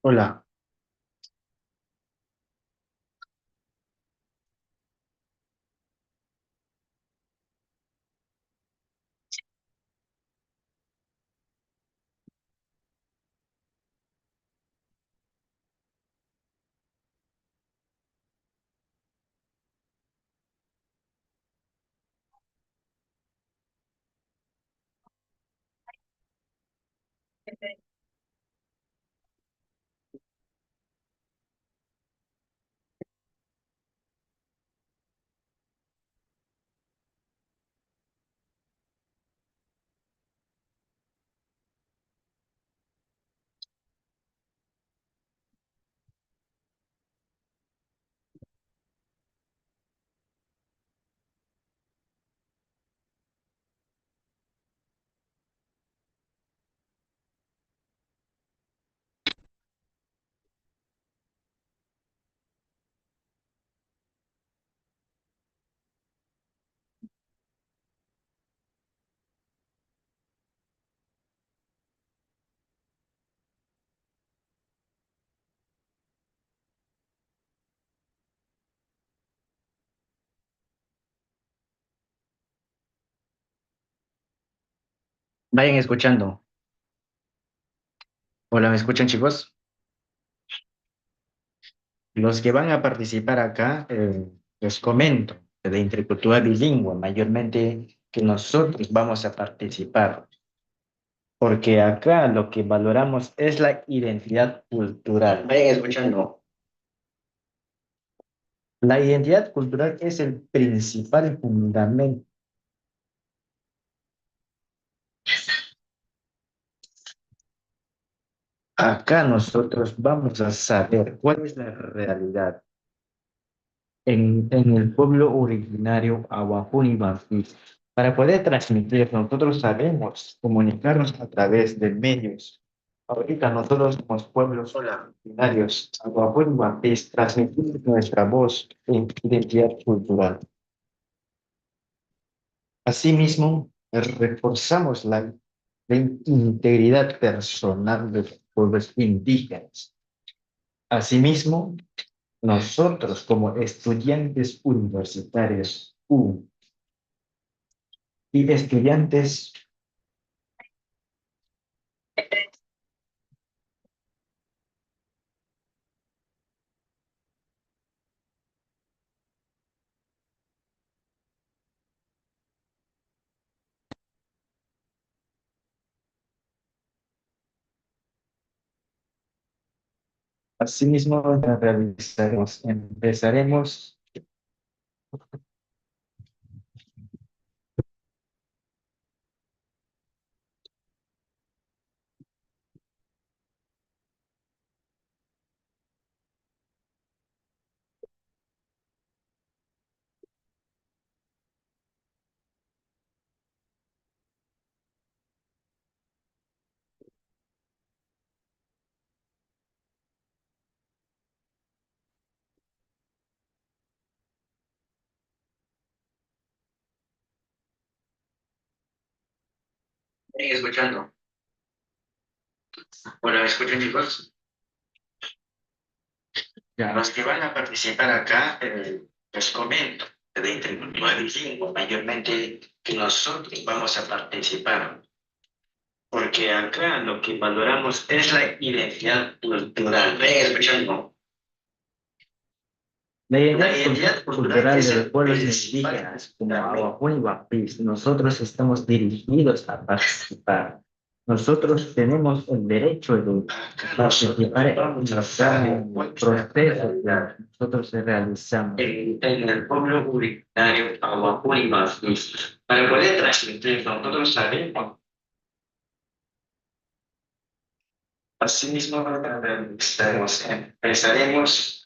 Hola, vayan escuchando. Hola, ¿me escuchan, chicos? Los que van a participar acá, les comento de Intercultura Bilingüe, mayormente que nosotros vamos a participar, porque acá lo que valoramos es la identidad cultural. Vayan escuchando. La identidad cultural es el principal fundamento. Acá nosotros vamos a saber cuál es la realidad en el pueblo originario Aguapuni Banfi. Para poder transmitir, nosotros sabemos comunicarnos a través de medios. Ahorita nosotros somos pueblos originarios Aguapuni Banfi, transmitir nuestra voz e identidad cultural. Asimismo, reforzamos la integridad personal de los pueblos indígenas. Asimismo, nosotros como estudiantes universitarios y estudiantes, asimismo escuchando. Bueno, ¿me escuchan, chicos? Ya, los que van a participar acá, les comento de Intercultura Bilingüe, mayormente que nosotros vamos a participar, porque acá lo que valoramos es la identidad cultural. ¿Me escuchando? La identidad cultural de los pueblos indígenas, como Aguapún y Guapís, nosotros estamos dirigidos a participar. Nosotros tenemos el derecho de participar en los procesos que nosotros realizamos. En el pueblo originario Aguapún y Guapís, para poder transmitir, nosotros sabemos. Asimismo, empezaremos.